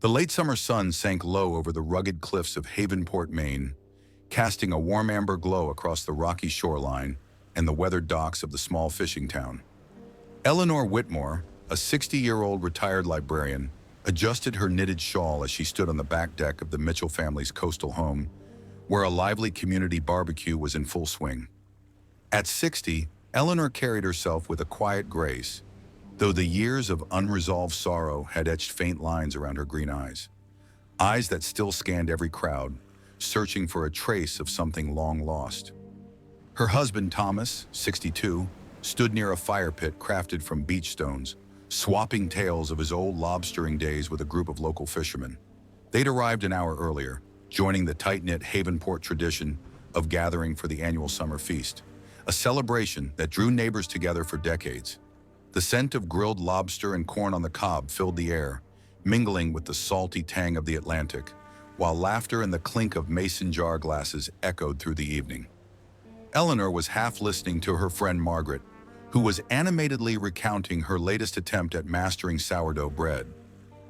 The late summer sun sank low over the rugged cliffs of Havenport, Maine, casting a warm amber glow across the rocky shoreline and the weathered docks of the small fishing town. Eleanor Whitmore, a 60-year-old retired librarian, adjusted her knitted shawl as she stood on the back deck of the Mitchell family's coastal home, where a lively community barbecue was in full swing. At 60, Eleanor carried herself with a quiet grace, though the years of unresolved sorrow had etched faint lines around her green eyes that still scanned every crowd, searching for a trace of something long lost. Her husband, Thomas, 62, stood near a fire pit crafted from beach stones, swapping tales of his old lobstering days with a group of local fishermen. They'd arrived an hour earlier, joining the tight-knit Havenport tradition of gathering for the annual summer feast, a celebration that drew neighbors together for decades. The scent of grilled lobster and corn on the cob filled the air, mingling with the salty tang of the Atlantic, while laughter and the clink of mason jar glasses echoed through the evening. Eleanor was half listening to her friend Margaret, who was animatedly recounting her latest attempt at mastering sourdough bread,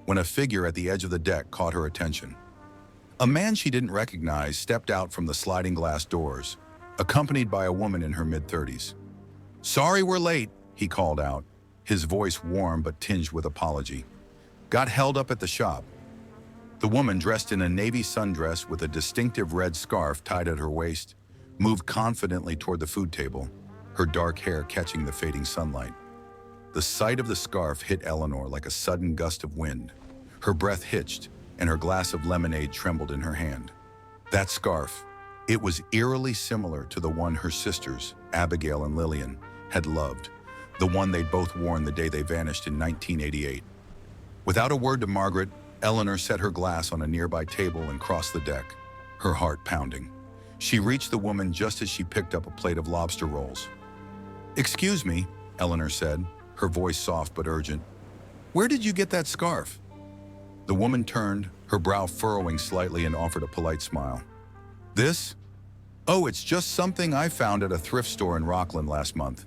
when a figure at the edge of the deck caught her attention. A man she didn't recognize stepped out from the sliding glass doors, accompanied by a woman in her mid-30s. "Sorry we're late," he called out, his voice warm but tinged with apology. "Got held up at the shop." The woman, dressed in a navy sundress with a distinctive red scarf tied at her waist, moved confidently toward the food table, her dark hair catching the fading sunlight. The sight of the scarf hit Eleanor like a sudden gust of wind. Her breath hitched, and her glass of lemonade trembled in her hand. That scarf, it was eerily similar to the one her sisters, Abigail and Lillian, had loved, the one they'd both worn the day they vanished in 1988. Without a word to Margaret, Eleanor set her glass on a nearby table and crossed the deck, her heart pounding. She reached the woman just as she picked up a plate of lobster rolls. "Excuse me," Eleanor said, her voice soft but urgent. "Where did you get that scarf?" The woman turned, her brow furrowing slightly, and offered a polite smile. "This? Oh, it's just something I found at a thrift store in Rockland last month."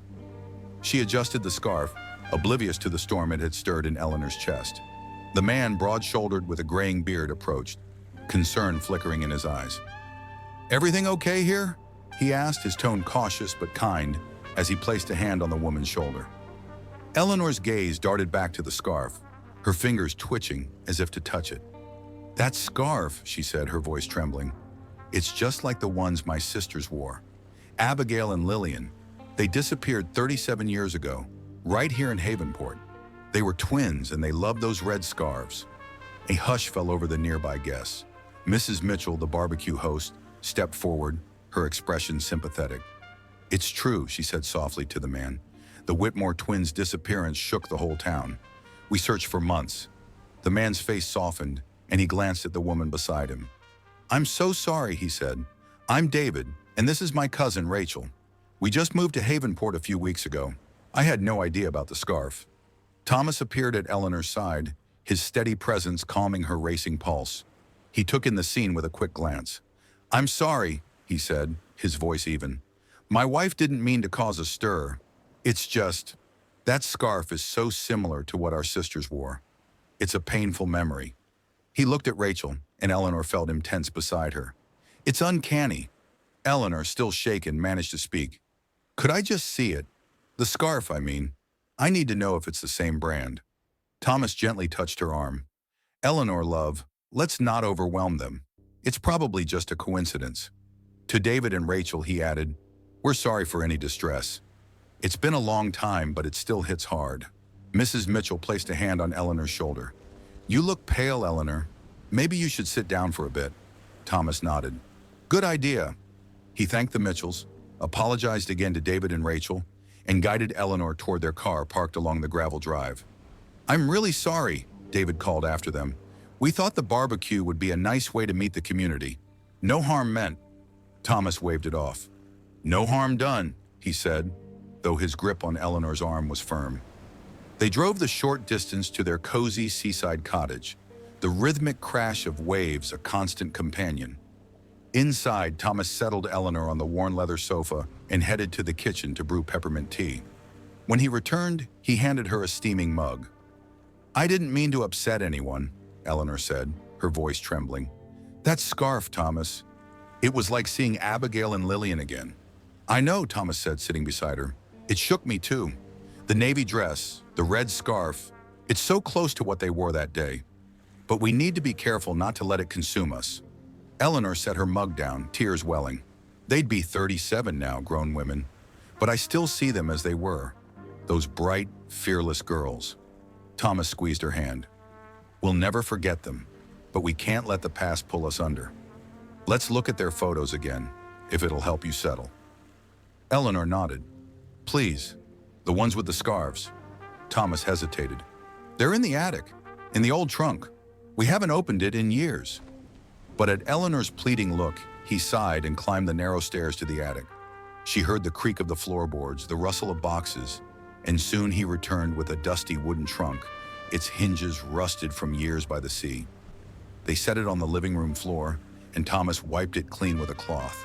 She adjusted the scarf, oblivious to the storm it had stirred in Eleanor's chest. The man, broad-shouldered with a graying beard, approached, concern flickering in his eyes. "Everything okay here?" he asked, his tone cautious but kind, as he placed a hand on the woman's shoulder. Eleanor's gaze darted back to the scarf, her fingers twitching as if to touch it. "That scarf," she said, her voice trembling. "It's just like the ones my sisters wore. Abigail and Lillian. They disappeared 37 years ago, right here in Havenport. They were twins and they loved those red scarves." A hush fell over the nearby guests. Mrs. Mitchell, the barbecue host, stepped forward, her expression sympathetic. "It's true," she said softly to the man. "The Whitmore twins' disappearance shook the whole town. We searched for months." The man's face softened, and he glanced at the woman beside him. "I'm so sorry," he said. "I'm David, and this is my cousin, Rachel. We just moved to Havenport a few weeks ago. I had no idea about the scarf." Thomas appeared at Eleanor's side, his steady presence calming her racing pulse. He took in the scene with a quick glance. "I'm sorry," he said, his voice even. "My wife didn't mean to cause a stir. It's just, that scarf is so similar to what our sisters wore. It's a painful memory." He looked at Rachel, and Eleanor felt him tense beside her. "It's uncanny." Eleanor, still shaken, managed to speak. "Could I just see it? The scarf, I mean. I need to know if it's the same brand." Thomas gently touched her arm. "Eleanor, love, let's not overwhelm them. It's probably just a coincidence." To David and Rachel, he added, "We're sorry for any distress. It's been a long time, but it still hits hard." Mrs. Mitchell placed a hand on Eleanor's shoulder. "You look pale, Eleanor. Maybe you should sit down for a bit." Thomas nodded. "Good idea." He thanked the Mitchells, apologized again to David and Rachel, and guided Eleanor toward their car parked along the gravel drive. "I'm really sorry," David called after them. "We thought the barbecue would be a nice way to meet the community. No harm meant." Thomas waved it off. "No harm done," he said, though his grip on Eleanor's arm was firm. They drove the short distance to their cozy seaside cottage, the rhythmic crash of waves a constant companion. Inside, Thomas settled Eleanor on the worn leather sofa and headed to the kitchen to brew peppermint tea. When he returned, he handed her a steaming mug. "I didn't mean to upset anyone. Eleanor said, her voice trembling. That scarf, Thomas. It was like seeing Abigail and Lillian again. I know, Thomas said, sitting beside her. It shook me too. The navy dress, the red scarf, it's so close to what they wore that day. But we need to be careful not to let it consume us. Eleanor set her mug down, tears welling. They'd be 37 now, grown women. But I still see them as they were. Those bright, fearless girls. Thomas squeezed her hand. We'll never forget them, but we can't let the past pull us under. Let's look at their photos again, if it'll help you settle. Eleanor nodded. Please, the ones with the scarves. Thomas hesitated. They're in the attic, in the old trunk. We haven't opened it in years. But at Eleanor's pleading look, he sighed and climbed the narrow stairs to the attic. She heard the creak of the floorboards, the rustle of boxes, and soon he returned with a dusty wooden trunk, its hinges rusted from years by the sea. They set it on the living room floor, and Thomas wiped it clean with a cloth.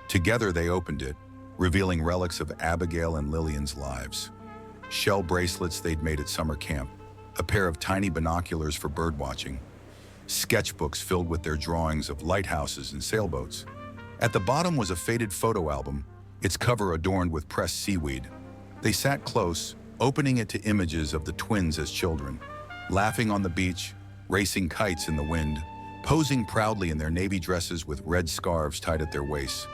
Together they opened it, revealing relics of Abigail and Lillian's lives. Shell bracelets they'd made at summer camp, a pair of tiny binoculars for birdwatching, sketchbooks filled with their drawings of lighthouses and sailboats. At the bottom was a faded photo album, its cover adorned with pressed seaweed. They sat close, opening it to images of the twins as children, laughing on the beach, racing kites in the wind, posing proudly in their navy dresses with red scarves tied at their waists.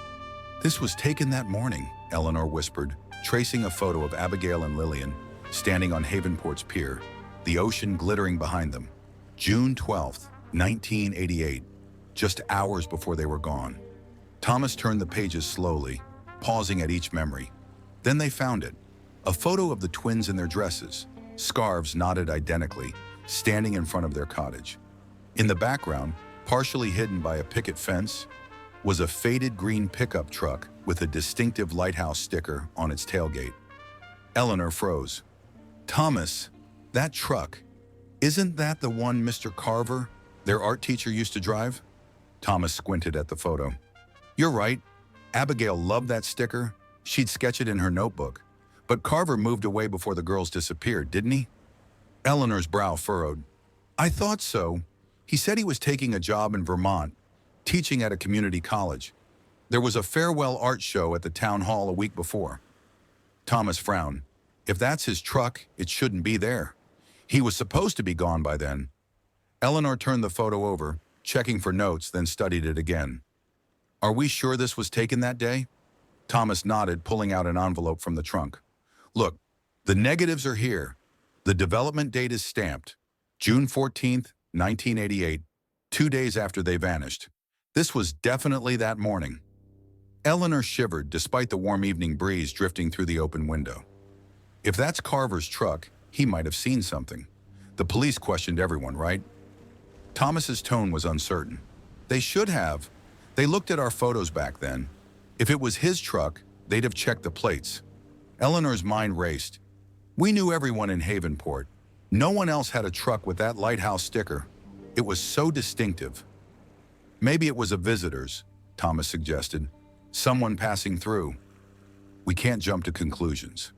This was taken that morning, Eleanor whispered, tracing a photo of Abigail and Lillian, standing on Havenport's pier, the ocean glittering behind them. June 12th, 1988, just hours before they were gone. Thomas turned the pages slowly, pausing at each memory. Then they found it, a photo of the twins in their dresses, scarves knotted identically, standing in front of their cottage. In the background, partially hidden by a picket fence, was a faded green pickup truck with a distinctive lighthouse sticker on its tailgate. Eleanor froze. Thomas, that truck, isn't that the one Mr. Carver, their art teacher, used to drive? Thomas squinted at the photo. You're right. Abigail loved that sticker. She'd sketch it in her notebook. But Carver moved away before the girls disappeared, didn't he? Eleanor's brow furrowed. I thought so. He said he was taking a job in Vermont, teaching at a community college. There was a farewell art show at the town hall a week before. Thomas frowned. If that's his truck, it shouldn't be there. He was supposed to be gone by then. Eleanor turned the photo over, checking for notes, then studied it again. Are we sure this was taken that day? Thomas nodded, pulling out an envelope from the trunk. Look, the negatives are here. The development date is stamped. June 14th, 1988, 2 days after they vanished. This was definitely that morning. Eleanor shivered despite the warm evening breeze drifting through the open window. If that's Carver's truck, he might have seen something. The police questioned everyone, right? Thomas's tone was uncertain. They should have. They looked at our photos back then. If it was his truck, they'd have checked the plates. Eleanor's mind raced. We knew everyone in Havenport. No one else had a truck with that lighthouse sticker. It was so distinctive. Maybe it was a visitor's, Thomas suggested. Someone passing through. We can't jump to conclusions.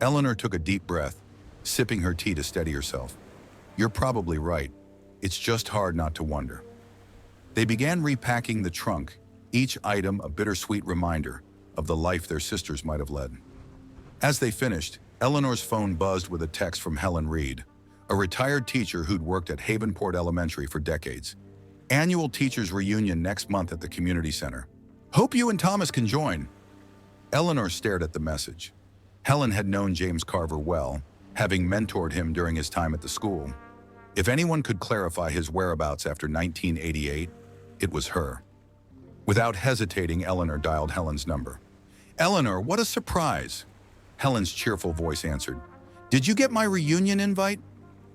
Eleanor took a deep breath, sipping her tea to steady herself. You're probably right. It's just hard not to wonder. They began repacking the trunk, each item a bittersweet reminder of the life their sisters might have led. As they finished, Eleanor's phone buzzed with a text from Helen Reed, a retired teacher who'd worked at Havenport Elementary for decades. Annual teachers' reunion next month at the community center. Hope you and Thomas can join. Eleanor stared at the message. Helen had known James Carver well, having mentored him during his time at the school. If anyone could clarify his whereabouts after 1988, it was her. Without hesitating, Eleanor dialed Helen's number. Eleanor, what a surprise! Helen's cheerful voice answered. Did you get my reunion invite?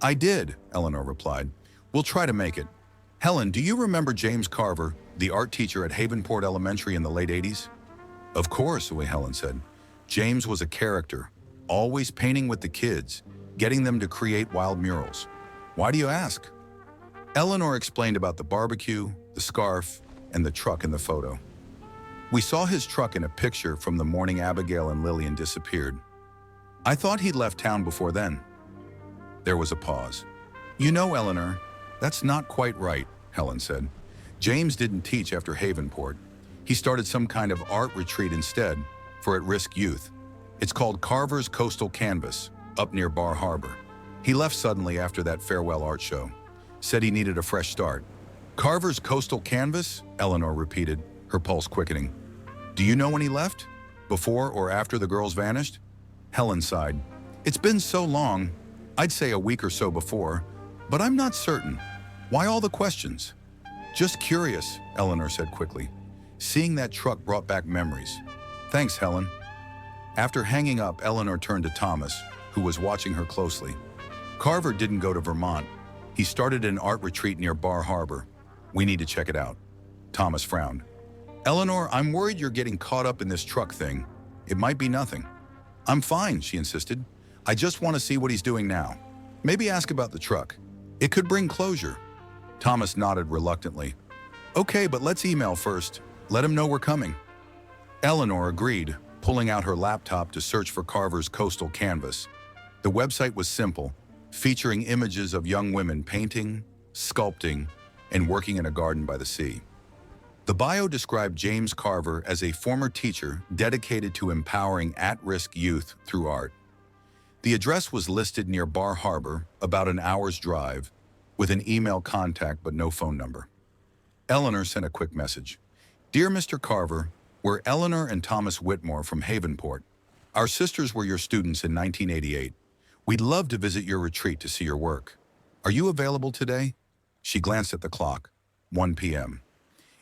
I did, Eleanor replied. We'll try to make it. Helen, do you remember James Carver, the art teacher at Havenport Elementary in the late 80s? Of course, Helen said. James was a character, always painting with the kids, getting them to create wild murals. Why do you ask? Eleanor explained about the barbecue, the scarf, and the truck in the photo. We saw his truck in a picture from the morning Abigail and Lillian disappeared. I thought he'd left town before then. There was a pause. You know, Eleanor, That's not quite right, Helen said. James didn't teach after Havenport. He started some kind of art retreat instead for at-risk youth. It's called Carver's Coastal Canvas, up near Bar Harbor. He left suddenly after that farewell art show. Said he needed a fresh start. Carver's Coastal Canvas? Eleanor repeated, her pulse quickening. Do you know when he left? Before or after the girls vanished? Helen sighed. It's been so long. I'd say a week or so before, but I'm not certain. Why all the questions? Just curious, Eleanor said quickly. Seeing that truck brought back memories. Thanks, Helen. After hanging up, Eleanor turned to Thomas, who was watching her closely. Carver didn't go to Vermont. He started an art retreat near Bar Harbor. We need to check it out. Thomas frowned. Eleanor, I'm worried you're getting caught up in this truck thing. It might be nothing. I'm fine, she insisted. I just want to see what he's doing now. Maybe ask about the truck. It could bring closure. Thomas nodded reluctantly. Okay, but let's email first. Let him know we're coming. Eleanor agreed, pulling out her laptop to search for Carver's Coastal Canvas. The website was simple, featuring images of young women painting, sculpting, and working in a garden by the sea. The bio described James Carver as a former teacher dedicated to empowering at-risk youth through art. The address was listed near Bar Harbor, about an hour's drive, with an email contact but no phone number. Eleanor sent a quick message. Dear Mr. Carver, we're Eleanor and Thomas Whitmore from Havenport. Our sisters were your students in 1988. We'd love to visit your retreat to see your work. Are you available today? She glanced at the clock. 1 p.m.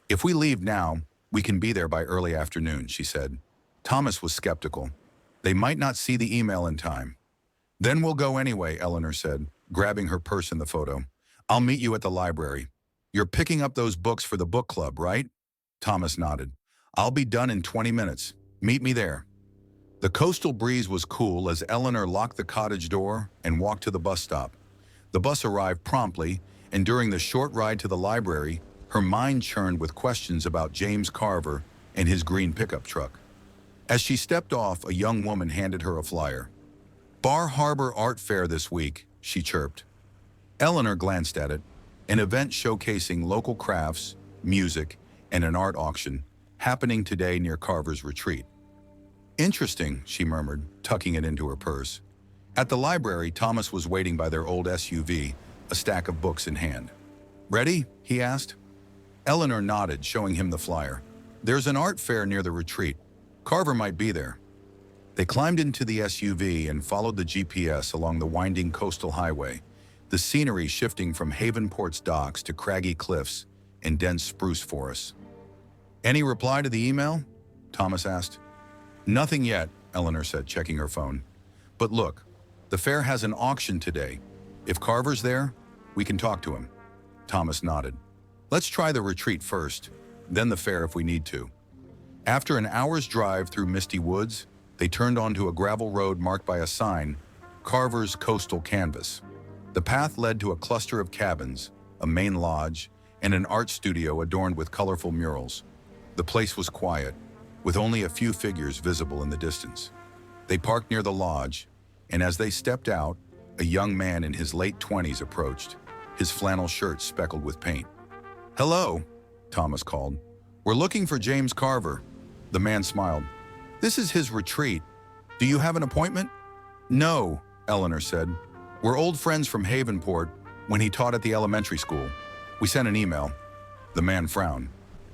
If we leave now, we can be there by early afternoon, she said. Thomas was skeptical. They might not see the email in time. Then we'll go anyway, Eleanor said, grabbing her purse and the photo. I'll meet you at the library. You're picking up those books for the book club, right? Thomas nodded. I'll be done in 20 minutes. Meet me there. The coastal breeze was cool as Eleanor locked the cottage door and walked to the bus stop. The bus arrived promptly, and during the short ride to the library, her mind churned with questions about James Carver and his green pickup truck. As she stepped off, a young woman handed her a flyer. Bar Harbor Art Fair this week, she chirped. Eleanor glanced at it, an event showcasing local crafts, music, and an art auction happening today near Carver's retreat. Interesting, she murmured, tucking it into her purse. At the library, Thomas was waiting by their old SUV, a stack of books in hand. Ready? He asked. Eleanor nodded, showing him the flyer. There's an art fair near the retreat. Carver might be there. They climbed into the SUV and followed the GPS along the winding coastal highway, the scenery shifting from Havenport's docks to craggy cliffs and dense spruce forests. Any reply to the email? Thomas asked. Nothing yet, Eleanor said, checking her phone. But look, the fair has an auction today. If Carver's there, we can talk to him. Thomas nodded. Let's try the retreat first, then the fair if we need to. After an hour's drive through misty woods, they turned onto a gravel road marked by a sign, Carver's Coastal Canvas. The path led to a cluster of cabins, a main lodge, and an art studio adorned with colorful murals. The place was quiet, with only a few figures visible in the distance. They parked near the lodge, and as they stepped out, a young man in his late 20s approached, his flannel shirt speckled with paint. Hello, Thomas called. We're looking for James Carver. The man smiled. This is his retreat. Do you have an appointment? No, Eleanor said. We're old friends from Havenport when he taught at the elementary school. We sent an email. The man frowned.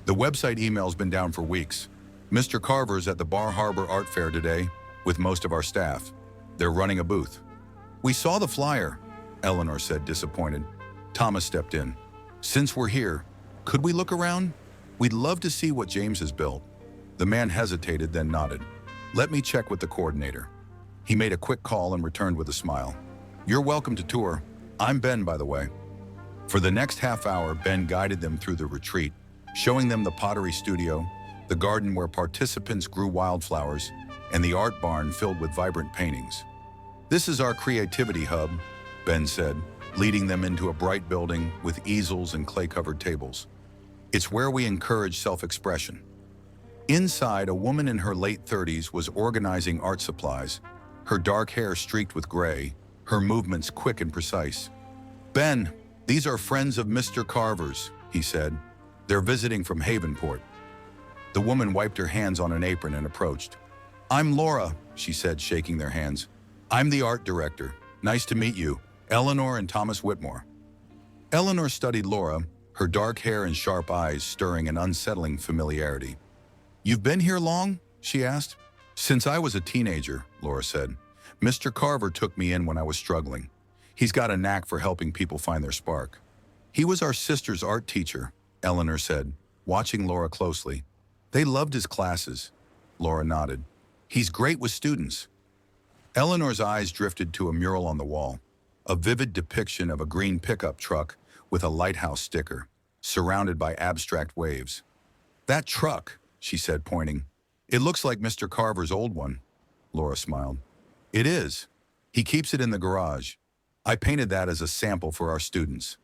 The website email's been down for weeks. Mr. Carver's at the Bar Harbor Art Fair today with most of our staff. They're running a booth. We saw the flyer, Eleanor said, disappointed. Thomas stepped in. Since we're here, could we look around? We'd love to see what James has built. The man hesitated, then nodded. Let me check with the coordinator. He made a quick call and returned with a smile. You're welcome to tour. I'm Ben, by the way. For the next half hour, Ben guided them through the retreat, showing them the pottery studio, the garden where participants grew wildflowers, and the art barn filled with vibrant paintings. This is our creativity hub, Ben said, leading them into a bright building with easels and clay-covered tables. It's where we encourage self-expression. Inside, a woman in her late 30s was organizing art supplies, her dark hair streaked with gray, her movements quick and precise. Ben, "These are friends of Mr. Carver's," he said. "They're visiting from Havenport." The woman wiped her hands on an apron and approached. "I'm Laura," she said, shaking their hands. "I'm the art director. Nice to meet you, Eleanor and Thomas Whitmore." Eleanor studied Laura, her dark hair and sharp eyes stirring an unsettling familiarity. "You've been here long?" she asked. "Since I was a teenager," Laura said. "Mr. Carver took me in when I was struggling. He's got a knack for helping people find their spark." "He was our sister's art teacher," Eleanor said, watching Laura closely. "They loved his classes." Laura nodded. "He's great with students." Eleanor's eyes drifted to a mural on the wall, a vivid depiction of a green pickup truck with a lighthouse sticker, surrounded by abstract waves. "That truck," she said, pointing. "It looks like Mr. Carver's old one." Laura smiled. "It is. He keeps it in the garage. I painted that as a sample for our students."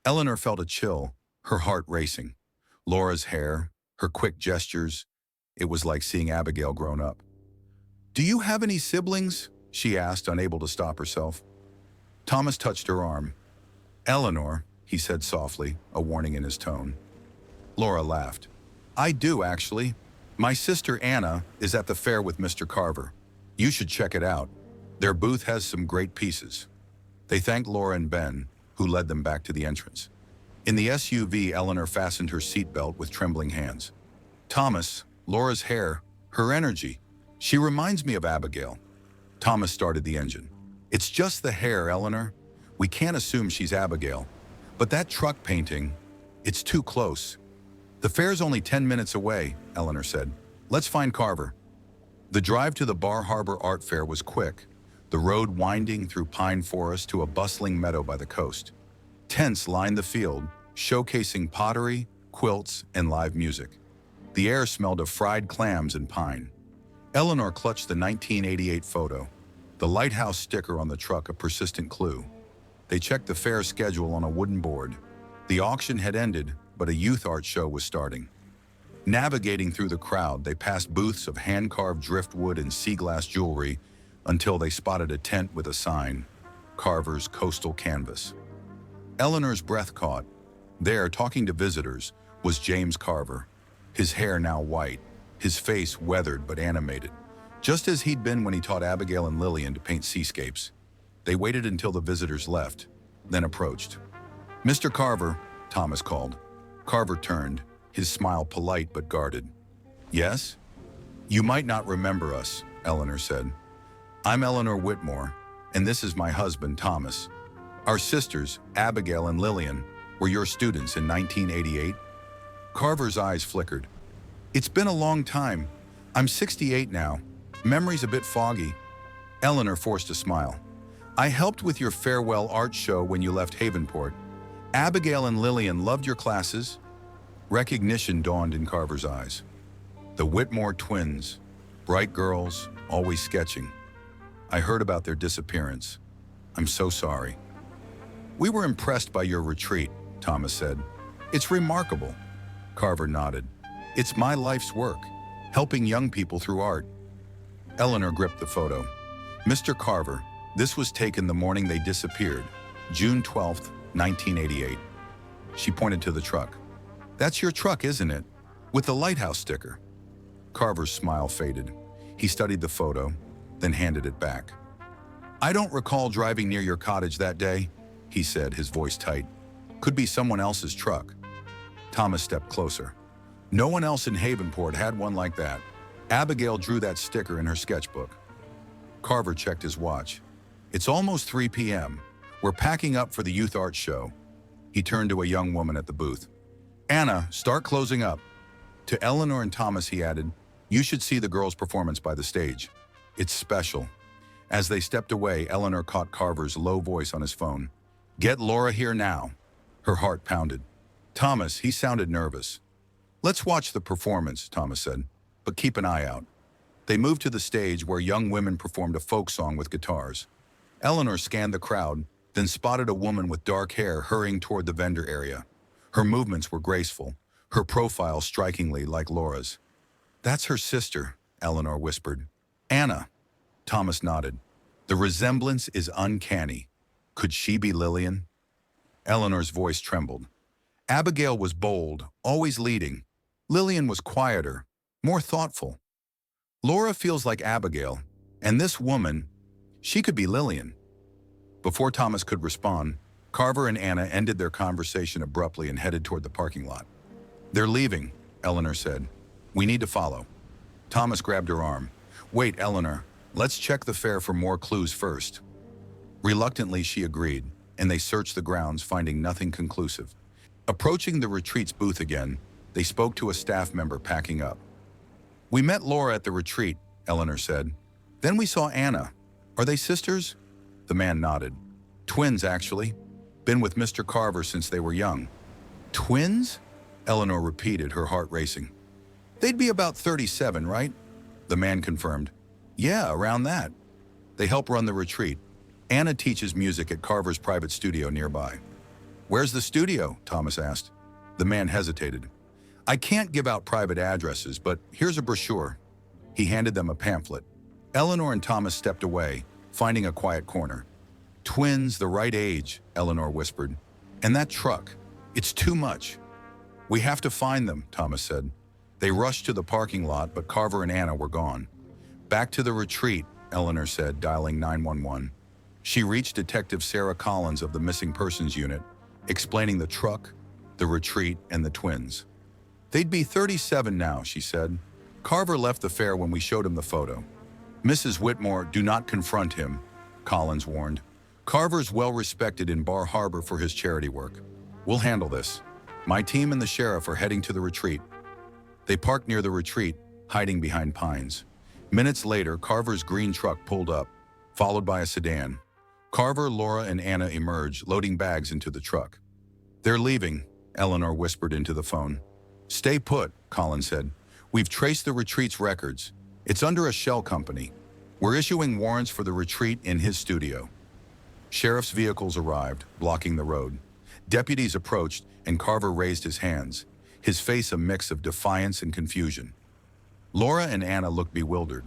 Eleanor felt a chill, her heart racing. Laura's hair, her quick gestures, it was like seeing Abigail grown up. "Do you have any siblings?" she asked, unable to stop herself. Thomas touched her arm. "Eleanor," he said softly, a warning in his tone. Laura laughed. "I do, actually. My sister Anna is at the fair with Mr. Carver. You should check it out. Their booth has some great pieces." They thanked Laura and Ben, who led them back to the entrance. In the SUV, Eleanor fastened her seatbelt with trembling hands. "Thomas, Laura's hair, her energy. She reminds me of Abigail." Thomas started the engine. "It's just the hair, Eleanor. We can't assume she's Abigail. But that truck painting, it's too close." "The fair's only 10 minutes away," Eleanor said. "Let's find Carver." The drive to the Bar Harbor Art Fair was quick, the road winding through pine forest to a bustling meadow by the coast. Tents lined the field, showcasing pottery, quilts, and live music. The air smelled of fried clams and pine. Eleanor clutched the 1988 photo, the lighthouse sticker on the truck a persistent clue. They checked the fair schedule on a wooden board. The auction had ended, but a youth art show was starting. Navigating through the crowd, they passed booths of hand-carved driftwood and sea glass jewelry until they spotted a tent with a sign, Carver's Coastal Canvas. Eleanor's breath caught. There, talking to visitors, was James Carver, his hair now white, his face weathered but animated, just as he'd been when he taught Abigail and Lillian to paint seascapes. They waited until the visitors left, then approached. "Mr. Carver," Thomas called. Carver turned, his smile polite but guarded. "Yes?" "You might not remember us," Eleanor said. "I'm Eleanor Whitmore, and this is my husband, Thomas. Our sisters, Abigail and Lillian, were your students in 1988? Carver's eyes flickered. "It's been a long time. I'm 68 now. Memory's a bit foggy." Eleanor forced a smile. "I helped with your farewell art show when you left Havenport. Abigail and Lillian loved your classes." Recognition dawned in Carver's eyes. The Whitmore twins, bright girls, always sketching. "I heard about their disappearance. I'm so sorry." "We were impressed by your retreat," Thomas said. "It's remarkable." Carver nodded. "It's my life's work, helping young people through art." Eleanor gripped the photo. "Mr. Carver, this was taken the morning they disappeared, June 12th, 1988. She pointed to the truck. "That's your truck, isn't it? With the lighthouse sticker." Carver's smile faded. He studied the photo, then handed it back. "I don't recall driving near your cottage that day," he said, his voice tight. "Could be someone else's truck." Thomas stepped closer. "No one else in Havenport had one like that. Abigail drew that sticker in her sketchbook." Carver checked his watch. "It's almost 3 p.m. We're packing up for the youth art show." He turned to a young woman at the booth. "Anna, start closing up." To Eleanor and Thomas, he added, "You should see the girls' performance by the stage. It's special." As they stepped away, Eleanor caught Carver's low voice on his phone. "Get Laura here now." Her heart pounded. Thomas, he sounded nervous. "Let's watch the performance," Thomas said, "but keep an eye out." They moved to the stage where young women performed a folk song with guitars. Eleanor scanned the crowd, then spotted a woman with dark hair hurrying toward the vendor area. Her movements were graceful, her profile strikingly like Laura's. "That's her sister," Eleanor whispered. "Anna." Thomas nodded. "The resemblance is uncanny. Could she be Lillian?" Eleanor's voice trembled. Abigail was bold, always leading. Lillian was quieter, more thoughtful. Laura feels like Abigail, and this woman, she could be Lillian. Before Thomas could respond, Carver and Anna ended their conversation abruptly and headed toward the parking lot. "They're leaving," Eleanor said. "We need to follow." Thomas grabbed her arm. "Wait, Eleanor, let's check the fare for more clues first." Reluctantly, she agreed, and they searched the grounds, finding nothing conclusive. Approaching the retreat's booth again, they spoke to a staff member packing up. "We met Laura at the retreat," Eleanor said. "Then we saw Anna. Are they sisters?" The man nodded. "Twins, actually. Been with Mr. Carver since they were young." "Twins?" Eleanor repeated, her heart racing. "They'd be about 37, right?" The man confirmed. "Yeah, around that. They help run the retreat. Anna teaches music at Carver's private studio nearby." "Where's the studio?" Thomas asked. The man hesitated. "I can't give out private addresses, but here's a brochure." He handed them a pamphlet. Eleanor and Thomas stepped away, finding a quiet corner. "Twins, the right age," Eleanor whispered. "And that truck, it's too much." "We have to find them," Thomas said. They rushed to the parking lot, but Carver and Anna were gone. "Back to the retreat," Eleanor said, dialing 911. She reached Detective Sarah Collins of the Missing Persons Unit, explaining the truck, the retreat, and the twins. "They'd be 37 now," she said. "Carver left the fair when we showed him the photo." "Mrs. Whitmore, do not confront him," Collins warned. "Carver's well respected in Bar Harbor for his charity work. We'll handle this. My team and the sheriff are heading to the retreat." They parked near the retreat, hiding behind pines. Minutes later, Carver's green truck pulled up, followed by a sedan. Carver, Laura, and Anna emerged, loading bags into the truck. "They're leaving," Eleanor whispered into the phone. "Stay put," Collins said. "We've traced the retreat's records. It's under a shell company. We're issuing warrants for the retreat in his studio." Sheriff's vehicles arrived, blocking the road. Deputies approached, and Carver raised his hands, his face a mix of defiance and confusion. Laura and Anna looked bewildered.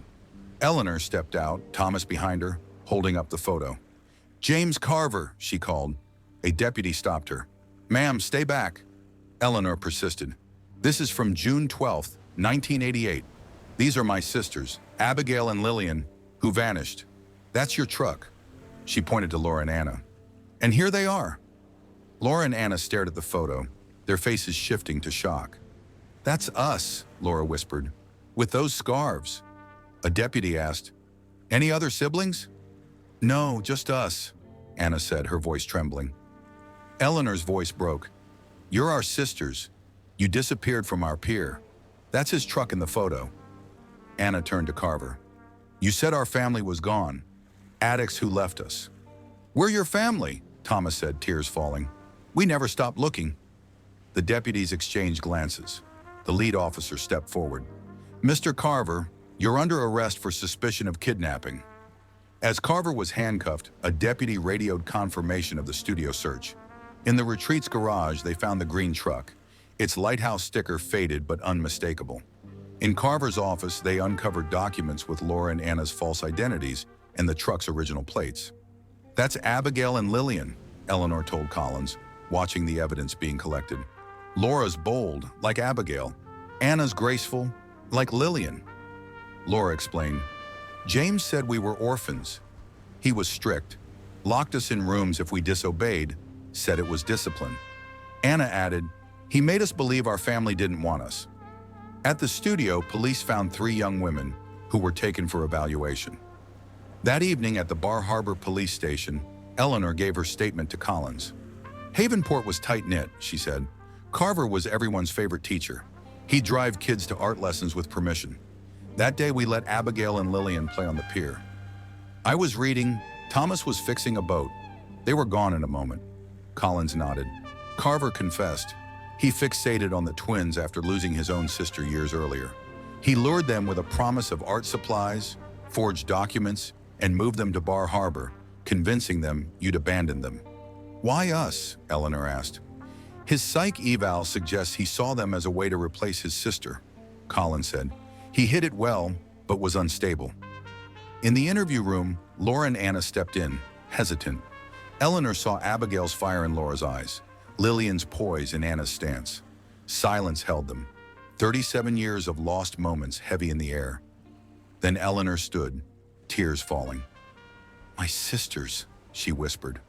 Eleanor stepped out, Thomas behind her, holding up the photo. "James Carver," she called. A deputy stopped her. "Ma'am, stay back." Eleanor persisted. "This is from June 12th, 1988. These are my sisters, Abigail and Lillian, who vanished. That's your truck." She pointed to Laura and Anna. "And here they are." Laura and Anna stared at the photo, their faces shifting to shock. "That's us," Laura whispered. "With those scarves." A deputy asked, "Any other siblings?" "No, just us," Anna said, her voice trembling. Eleanor's voice broke. "You're our sisters. You disappeared from our pier. That's his truck in the photo." Anna turned to Carver. "You said our family was gone. Addicts who left us." "We're your family," Thomas said, tears falling. "We never stopped looking." The deputies exchanged glances. The lead officer stepped forward. "Mr. Carver, you're under arrest for suspicion of kidnapping." As Carver was handcuffed, a deputy radioed confirmation of the studio search. In the retreat's garage, they found the green truck, its lighthouse sticker faded but unmistakable. In Carver's office, they uncovered documents with Laura and Anna's false identities and the truck's original plates. "That's Abigail and Lillian," Eleanor told Collins, watching the evidence being collected. "Laura's bold, like Abigail. Anna's graceful, like Lillian." Laura explained, "James said we were orphans. He was strict, locked us in rooms if we disobeyed, said it was discipline." Anna added, "He made us believe our family didn't want us." At the studio, police found 3 young women who were taken for evaluation. That evening at the Bar Harbor police station, Eleanor gave her statement to Collins. "Havenport was tight-knit," she said. "Carver was everyone's favorite teacher. He'd drive kids to art lessons with permission. That day we let Abigail and Lillian play on the pier. I was reading, Thomas was fixing a boat. They were gone in a moment." Collins nodded. Carver confessed. He fixated on the twins after losing his own sister years earlier. He lured them with a promise of art supplies, forged documents, and moved them to Bar Harbor, convincing them you'd abandoned them. "Why us?" Eleanor asked. "His psych eval suggests he saw them as a way to replace his sister," Collins said. "He hid it well, but was unstable." In the interview room, Laura and Anna stepped in, hesitant. Eleanor saw Abigail's fire in Laura's eyes, Lillian's poise in Anna's stance. Silence held them. 37 years of lost moments heavy in the air. Then Eleanor stood, tears falling. "My sisters," she whispered.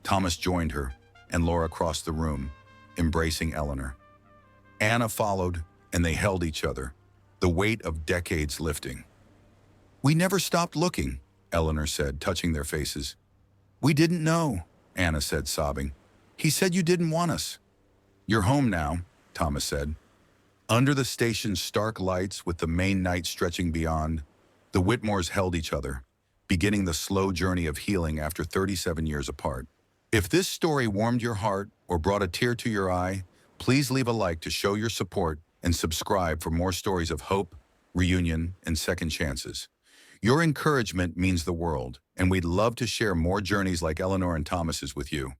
Thomas joined her, and Laura crossed the room, embracing Eleanor. Anna followed, and they held each other, the weight of decades lifting. "We never stopped looking," Eleanor said, touching their faces. "We didn't know," Anna said, sobbing. "He said you didn't want us." "You're home now," Thomas said. Under the station's stark lights, with the Maine night stretching beyond, the Whitmores held each other, beginning the slow journey of healing after 37 years apart. If this story warmed your heart or brought a tear to your eye, please leave a like to show your support and subscribe for more stories of hope, reunion, and second chances. Your encouragement means the world, and we'd love to share more journeys like Eleanor and Thomas's with you.